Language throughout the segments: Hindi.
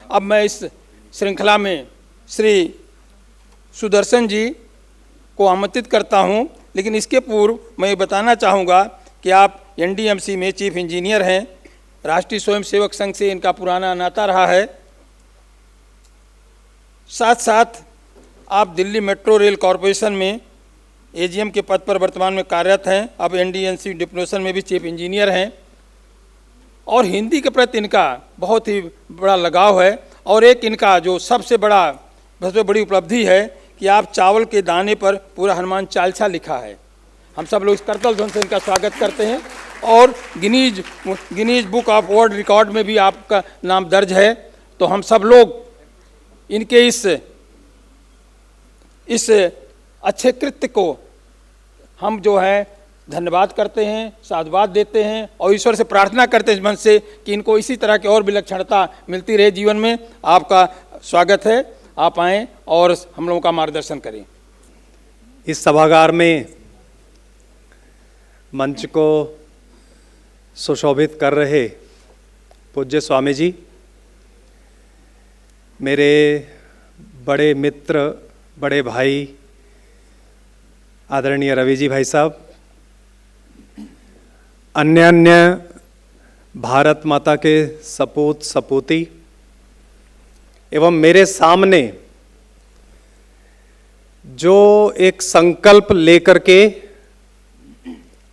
अब मैं इस श्रृंखला में श्री सुदर्शन जी को आमंत्रित करता हूं, लेकिन इसके पूर्व मैं ये बताना चाहूँगा कि आप एनडीएमसी में चीफ इंजीनियर हैं, राष्ट्रीय स्वयंसेवक संघ से इनका पुराना नाता रहा है, साथ साथ आप दिल्ली मेट्रो रेल कॉरपोरेशन में एजीएम के पद पर वर्तमान में कार्यरत हैं, अब एनडीएमसी डिप्लोमेशन में भी चीफ इंजीनियर हैं और हिंदी के प्रति इनका बहुत ही बड़ा लगाव है। और एक इनका जो सबसे बड़ी उपलब्धि है कि आप चावल के दाने पर पूरा हनुमान चालीसा लिखा है। हम सब लोग इस करतल ध्वनि से इनका स्वागत करते हैं और Guinness book of world record में भी आपका नाम दर्ज है। तो हम सब लोग इनके इस अच्छे कृत्य को हम जो है धन्यवाद करते हैं, साधुवाद देते हैं और ईश्वर से प्रार्थना करते हैं मन से कि इनको इसी तरह की और विलक्षणता मिलती रहे जीवन में। आपका स्वागत है, आप आएँ और हम लोगों का मार्गदर्शन करें। इस सभागार में मंच को सुशोभित कर रहे पूज्य स्वामी जी, मेरे बड़े मित्र, बड़े भाई आदरणीय रवि जी भाई साहब, अन्य भारत माता के सपूत सपूती एवं मेरे सामने जो एक संकल्प लेकर के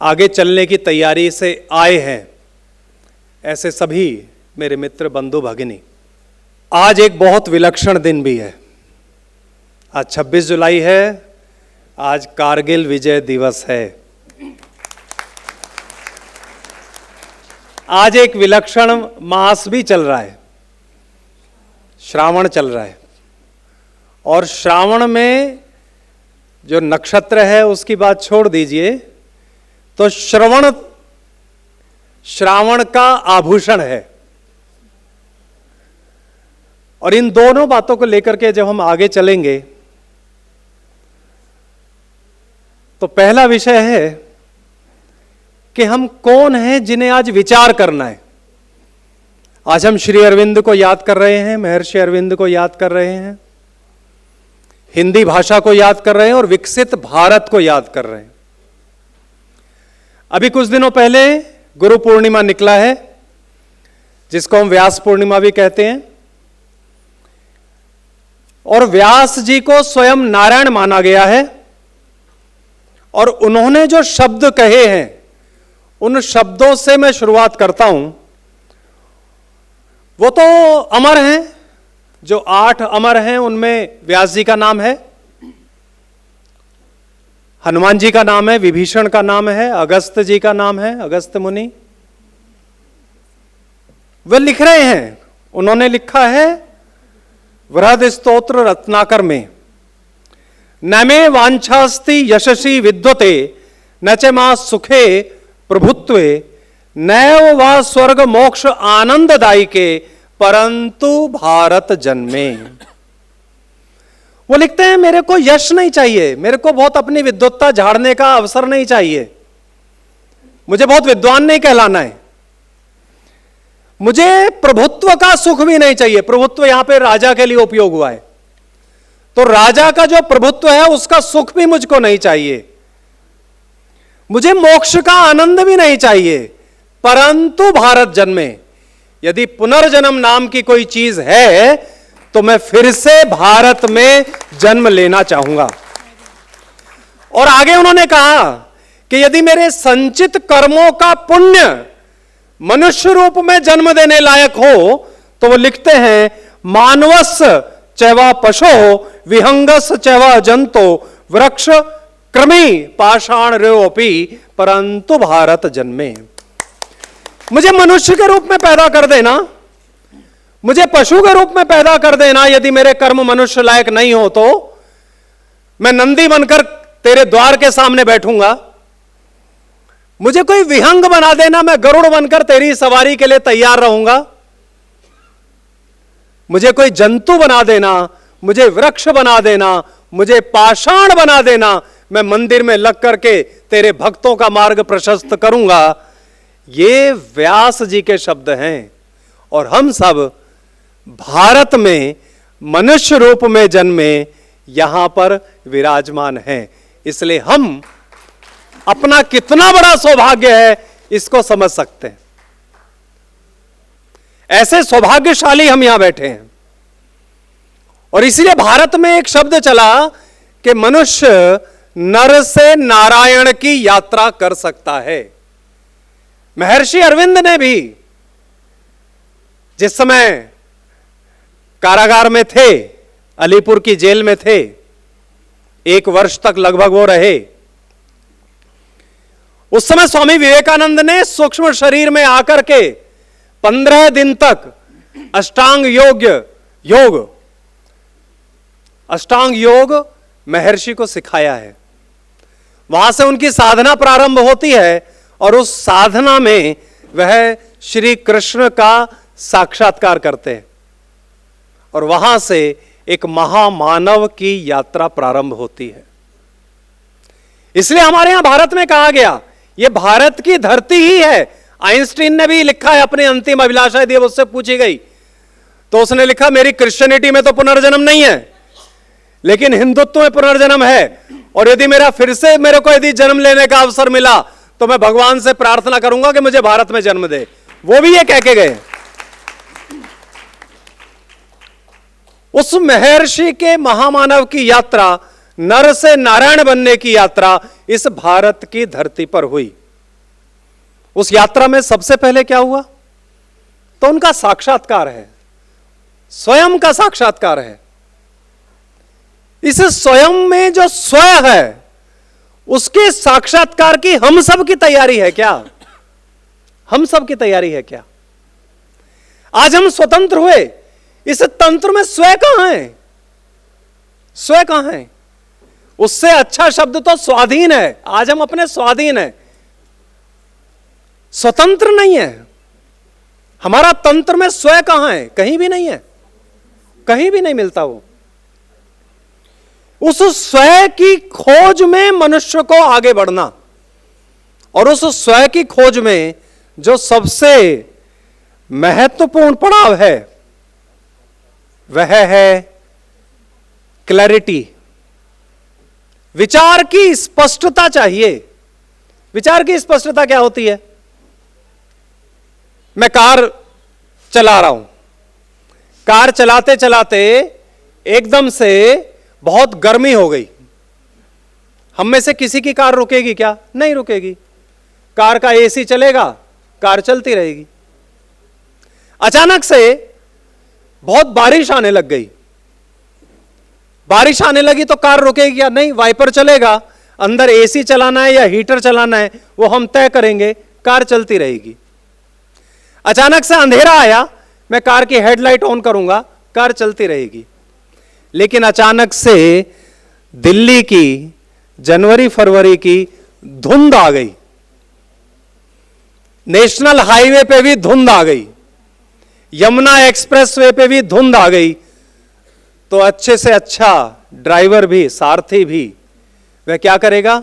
आगे चलने की तैयारी से आए हैं, ऐसे सभी मेरे मित्र बंधु भगिनी। आज एक बहुत विलक्षण दिन भी है। आज 26 जुलाई है, आज कारगिल विजय दिवस है। आज एक विलक्षण मास भी चल रहा है, श्रावण चल रहा है और श्रावण में जो नक्षत्र है उसकी बात छोड़ दीजिए, तो श्रावण का आभूषण है। और इन दोनों बातों को लेकर के जब हम आगे चलेंगे तो पहला विषय है कि हम कौन हैं जिन्हें आज विचार करना है। आज हम श्री अरविंद को याद कर रहे हैं, महर्षि अरविंद को याद कर रहे हैं, हिंदी भाषा को याद कर रहे हैं और विकसित भारत को याद कर रहे हैं। अभी कुछ दिनों पहले गुरु पूर्णिमा निकला है, जिसको हम व्यास पूर्णिमा भी कहते हैं। और व्यास जी को स्वयं नारायण माना गया है और उन्होंने जो शब्द कहे हैं उन शब्दों से मैं शुरुआत करता हूं। वो तो अमर हैं, जो 8 अमर हैं उनमें व्यास जी का नाम है, हनुमान जी का नाम है, विभीषण का नाम है, अगस्त जी का नाम है, अगस्त मुनि। वे लिख रहे हैं, उन्होंने लिखा है वृहद स्तोत्र रत्नाकर में, न मे वांछास्ति यशसी विद्वते न च मा सुखे प्रभुत्वे नैव वा स्वर्ग मोक्ष आनंददायी के परंतु भारत जन्मे। वो लिखते हैं मेरे को यश नहीं चाहिए, मेरे को बहुत अपनी विद्वत्ता झाड़ने का अवसर नहीं चाहिए, मुझे बहुत विद्वान नहीं कहलाना है, मुझे प्रभुत्व का सुख भी नहीं चाहिए। प्रभुत्व यहां पे राजा के लिए उपयोग हुआ है, तो राजा का जो प्रभुत्व है उसका सुख भी मुझको नहीं चाहिए, मुझे मोक्ष का आनंद भी नहीं चाहिए, परंतु भारत जन्मे। यदि पुनर्जन्म नाम की कोई चीज है तो मैं फिर से भारत में जन्म लेना चाहूंगा। और आगे उन्होंने कहा कि यदि मेरे संचित कर्मों का पुण्य मनुष्य रूप में जन्म देने लायक हो तो वो लिखते हैं मानवस चैवा पशो विहंगस चैवा जंतो वृक्ष क्रमी पाषाण रेओपी परंतु भारत जन्मे। मुझे मनुष्य के रूप में पैदा कर देना, मुझे पशु के रूप में पैदा कर देना, यदि मेरे कर्म मनुष्य लायक नहीं हो तो मैं नंदी बनकर तेरे द्वार के सामने बैठूंगा। मुझे कोई विहंग बना देना, मैं गरुड़ बनकर तेरी सवारी के लिए तैयार रहूंगा। मुझे कोई जंतु बना देना, मुझे वृक्ष बना देना, मुझे पाषाण बना देना, मैं मंदिर में लग करके तेरे भक्तों का मार्ग प्रशस्त करूंगा। ये व्यास जी के शब्द हैं और हम सब भारत में मनुष्य रूप में जन्मे यहां पर विराजमान हैं। इसलिए हम अपना कितना बड़ा सौभाग्य है इसको समझ सकते हैं। ऐसे सौभाग्यशाली हम यहां बैठे हैं। और इसलिए भारत में एक शब्द चला कि मनुष्य नर से नारायण की यात्रा कर सकता है। महर्षि अरविंद ने भी जिस समय कारागार में थे, अलीपुर की जेल में थे, 1 वर्ष तक लगभग वो रहे, उस समय स्वामी विवेकानंद ने सूक्ष्म शरीर में आकर के 15 दिन तक अष्टांग योग महर्षि को सिखाया है। वहां से उनकी साधना प्रारंभ होती है और उस साधना में वह श्री कृष्ण का साक्षात्कार करते हैं और वहां से एक महामानव की यात्रा प्रारंभ होती है। इसलिए हमारे यहां भारत में कहा गया यह भारत की धरती ही है। आइंस्टीन ने भी लिखा है, अपनी अंतिम अभिलाषा यदि उससे पूछी गई तो उसने लिखा मेरी क्रिश्चियनिटी में तो पुनर्जन्म नहीं है, लेकिन हिंदुत्व में पुनर्जन्म है। और यदि मेरे को यदि जन्म लेने का अवसर मिला तो मैं भगवान से प्रार्थना करूंगा कि मुझे भारत में जन्म दे। वो भी ये कह के गए। उस महर्षि के महामानव की यात्रा, नर से नारायण बनने की यात्रा इस भारत की धरती पर हुई। उस यात्रा में सबसे पहले क्या हुआ? तो उनका साक्षात्कार है, स्वयं का साक्षात्कार है। इस स्वयं में जो स्वयं है उसके साक्षात्कार की हम सब की तैयारी है क्या? हम सब की तैयारी है क्या? आज हम स्वतंत्र हुए, इस तंत्र में स्वयं कहां है? स्वयं कहां है? उससे अच्छा शब्द तो स्वाधीन है। आज हम अपने स्वाधीन है, स्वतंत्र नहीं है। हमारा तंत्र में स्वयं कहां है? कहीं भी नहीं है, कहीं भी नहीं मिलता वो। उस स्वयं की खोज में मनुष्य को आगे बढ़ना, और उस स्वयं की खोज में जो सबसे महत्वपूर्ण पड़ाव है वह है क्लैरिटी। विचार की स्पष्टता चाहिए। विचार की स्पष्टता क्या होती है? मैं कार चला रहा हूं, कार चलाते चलाते एकदम से बहुत गर्मी हो गई। हम में से किसी की कार रुकेगी क्या? नहीं रुकेगी। कार का एसी चलेगा, कार चलती रहेगी। अचानक से बहुत बारिश आने लग गई। बारिश आने लगी तो कार रुकेगी क्या? नहीं, वाइपर चलेगा, अंदर एसी चलाना है या हीटर चलाना है वो हम तय करेंगे, कार चलती रहेगी। अचानक से अंधेरा आया, मैं कार की हेडलाइट ऑन करूंगा, कार चलती रहेगी। लेकिन अचानक से दिल्ली की जनवरी फरवरी की धुंध आ गई, नेशनल हाईवे पे भी धुंध आ गई, यमुना एक्सप्रेसवे पे भी धुंध आ गई। तो अच्छे से अच्छा ड्राइवर भी, सारथी भी, वह क्या करेगा?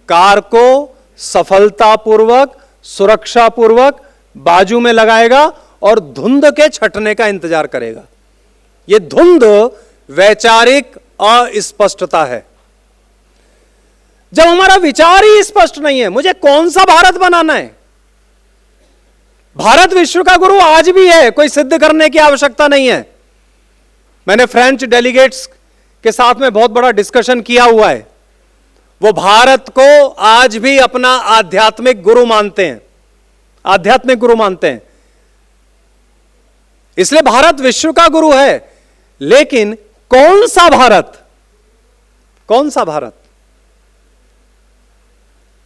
कार को सफलतापूर्वक, सुरक्षापूर्वक बाजू में लगाएगा और धुंध के छटने का इंतजार करेगा। यह धुंध वैचारिक अस्पष्टता है। जब हमारा विचार ही स्पष्ट नहीं है, मुझे कौन सा भारत बनाना है? भारत विश्व का गुरु आज भी है, कोई सिद्ध करने की आवश्यकता नहीं है। मैंने फ्रेंच डेलीगेट्स के साथ में बहुत बड़ा डिस्कशन किया हुआ है। वो भारत को आज भी अपना आध्यात्मिक गुरु मानते हैं, आध्यात्मिक गुरु मानते हैं। इसलिए भारत विश्व का गुरु है। लेकिन कौन सा भारत? कौन सा भारत?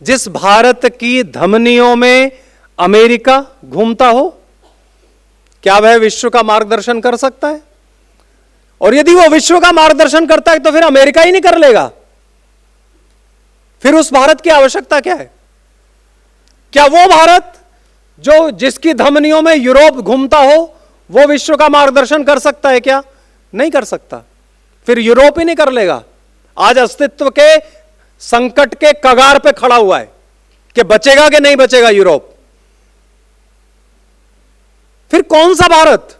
जिस भारत की धमनियों में अमेरिका घूमता हो, क्या वह विश्व का मार्गदर्शन कर सकता है? और यदि वो विश्व का मार्गदर्शन करता है तो फिर अमेरिका ही नहीं कर लेगा। फिर उस भारत की आवश्यकता क्या है? क्या वो भारत जो जिसकी धमनियों में यूरोप घूमता हो वो विश्व का मार्गदर्शन कर सकता है क्या? नहीं कर सकता। फिर यूरोप ही नहीं कर लेगा। आज अस्तित्व के संकट के कगार पे खड़ा हुआ है कि बचेगा कि नहीं बचेगा यूरोप। फिर कौन सा भारत?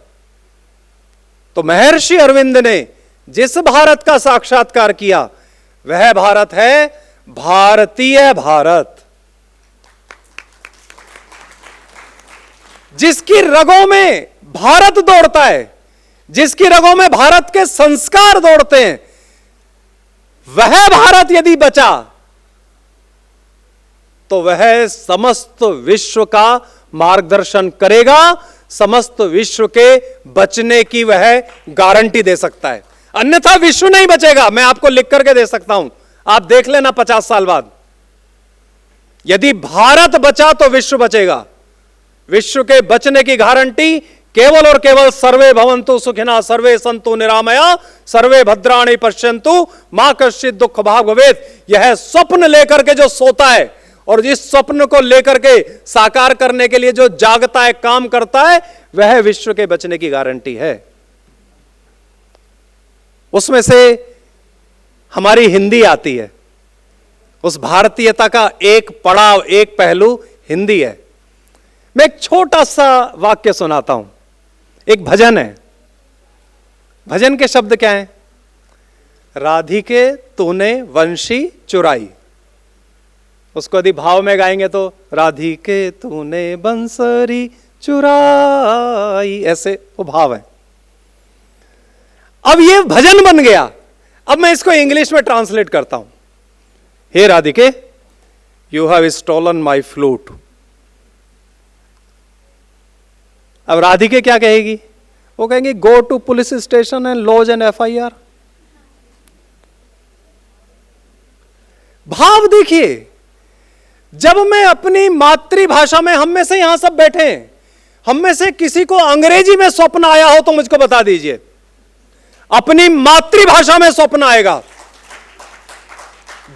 तो महर्षि अरविंद ने जिस भारत का साक्षात्कार किया वह भारत है भारतीय भारत, जिसकी रगों में भारत दौड़ता है, जिसकी रगों में भारत के संस्कार दौड़ते हैं। वह भारत यदि बचा तो वह समस्त विश्व का मार्गदर्शन करेगा, समस्त विश्व के बचने की वह गारंटी दे सकता है। अन्यथा विश्व नहीं बचेगा। मैं आपको लिख करके दे सकता हूं, आप देख लेना 50 साल बाद। यदि भारत बचा तो विश्व बचेगा। विश्व के बचने की गारंटी केवल और केवल सर्वे भवन्तु सुखिनः सर्वे सन्तु निरामया सर्वे भद्राणि पश्यन्तु मा कश्चित् दुःख भाग् भवेत्। यह स्वप्न लेकर के जो सोता है और जिस स्वप्न को लेकर के साकार करने के लिए जो जागता है, काम करता है, वह विश्व के बचने की गारंटी है। उसमें से हमारी हिंदी आती है। उस भारतीयता का एक पड़ाव, एक पहलू हिंदी है। मैं एक छोटा सा वाक्य सुनाता हूं। एक भजन है। भजन के शब्द क्या हैं? राधिके तूने वंशी चुराई। उसको यदि भाव में गाएंगे तो राधिके तूने बंसरी चुराई, ऐसे वो भाव है। अब ये भजन बन गया। अब मैं इसको इंग्लिश में ट्रांसलेट करता हूं। हे राधिके, you have stolen my flute. अब राधिके क्या कहेगी? वो कहेंगी go to police station and lodge an FIR। भाव देखिए, जब मैं अपनी मातृभाषा में, हम में से यहां सब बैठे हैं, हम में से किसी को अंग्रेजी में स्वप्न आया हो तो मुझको बता दीजिए। अपनी मातृभाषा में स्वप्न आएगा।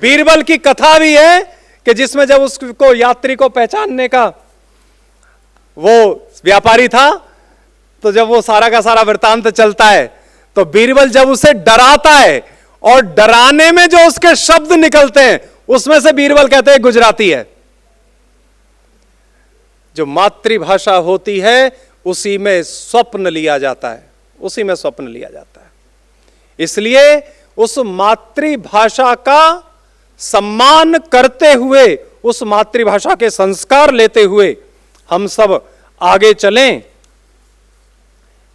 बीरबल की कथा भी है कि जिसमें जब उसको यात्री को पहचानने का वो व्यापारी था, तो जब वो सारा का सारा वृतांत चलता है तो बीरबल जब उसे डराता है और डराने में जो उसके शब्द निकलते हैं उसमें से बीरबल कहते हैं गुजराती है। जो मातृभाषा होती है उसी में स्वप्न लिया जाता है, उसी में स्वप्न लिया जाता है। इसलिए उस मातृभाषा का सम्मान करते हुए, उस मातृभाषा के संस्कार लेते हुए हम सब आगे चलें,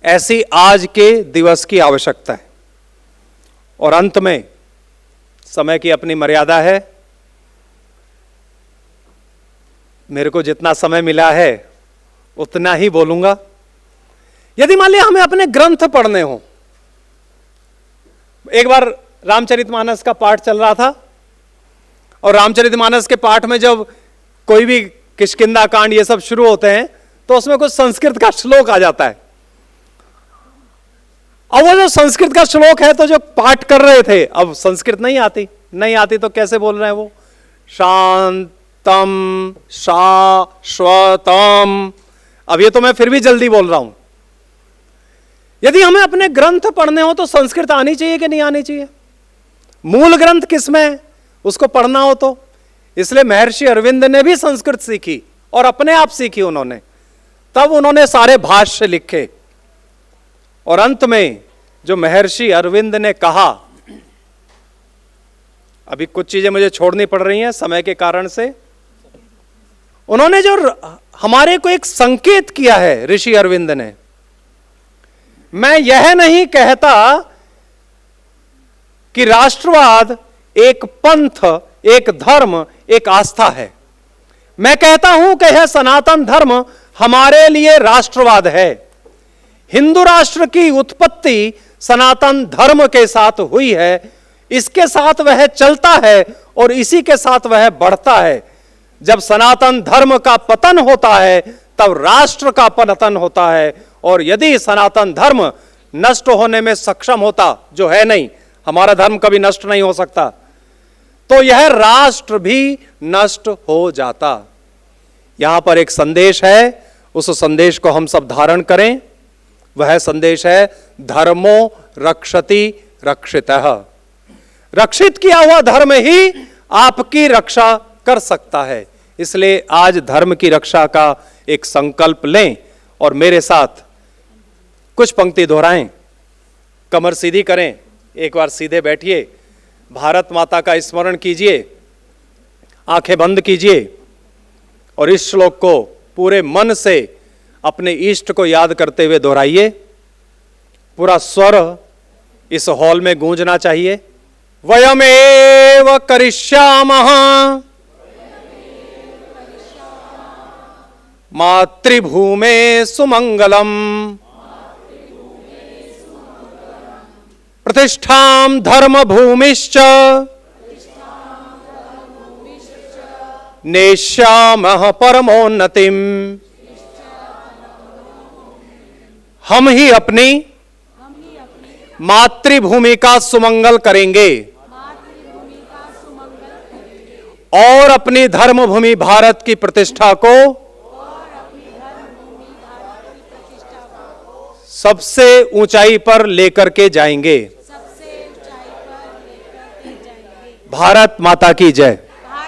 ऐसी आज के दिवस की आवश्यकता है। और अंत में, समय की अपनी मर्यादा है, मेरे को जितना समय मिला है उतना ही बोलूंगा। यदि मान लिया हमें अपने ग्रंथ पढ़ने हो, एक बार रामचरितमानस का पाठ चल रहा था और रामचरितमानस के पाठ में जब कोई भी किष्किंधा कांड ये सब शुरू होते हैं तो उसमें कुछ संस्कृत का श्लोक आ जाता है। अब वो जो संस्कृत का श्लोक है, तो जो पाठ कर रहे थे, अब संस्कृत नहीं आती तो कैसे बोल रहे हैं वो? शांतम शाश्वतम। अब ये तो मैं फिर भी जल्दी बोल रहा हूं। यदि हमें अपने ग्रंथ पढ़ने हो तो संस्कृत आनी चाहिए कि नहीं आनी चाहिए? मूल ग्रंथ किसमें है उसको पढ़ना हो तो। इसलिए महर्षि अरविंद ने भी संस्कृत सीखी और अपने आप सीखी उन्होंने, तब उन्होंने सारे भाष्य लिखे। और अंत में जो महर्षि अरविंद ने कहा, अभी कुछ चीजें मुझे छोड़नी पड़ रही हैं समय के कारण से, उन्होंने जो हमारे को एक संकेत किया है ऋषि अरविंद ने, मैं यह नहीं कहता कि राष्ट्रवाद एक पंथ, एक धर्म, एक आस्था है। मैं कहता हूं कि यह सनातन धर्म हमारे लिए राष्ट्रवाद है। हिंदू राष्ट्र की उत्पत्ति सनातन धर्म के साथ हुई है, इसके साथ वह चलता है और इसी के साथ वह बढ़ता है। जब सनातन धर्म का पतन होता है तब राष्ट्र का पतन होता है, और यदि सनातन धर्म नष्ट होने में सक्षम होता, जो है नहीं, हमारा धर्म कभी नष्ट नहीं हो सकता, तो यह राष्ट्र भी नष्ट हो जाता। यहां पर एक संदेश है, उस संदेश को हम सब धारण करें। वह संदेश है धर्मो रक्षति रक्षितः। रक्षित किया हुआ धर्म ही आपकी रक्षा कर सकता है। इसलिए आज धर्म की रक्षा का एक संकल्प लें और मेरे साथ कुछ पंक्ति दोहराएं। कमर सीधी करें, एक बार सीधे बैठिए, भारत माता का स्मरण कीजिए, आंखें बंद कीजिए और इस श्लोक को पूरे मन से अपने इष्ट को याद करते हुए दोहराइए। पूरा स्वर इस हॉल में गूंजना चाहिए। वयमेव करिष्यामः मातृभूमे सुमंगलम प्रतिष्ठां धर्म भूमिश्च नेष्यामः परमोन्नतिम। हम ही अपनी मातृभूमि का सुमंगल करेंगे और अपनी धर्मभूमि भारत की प्रतिष्ठा को सबसे ऊंचाई पर लेकर के जाएंगे। भारत माता की जय।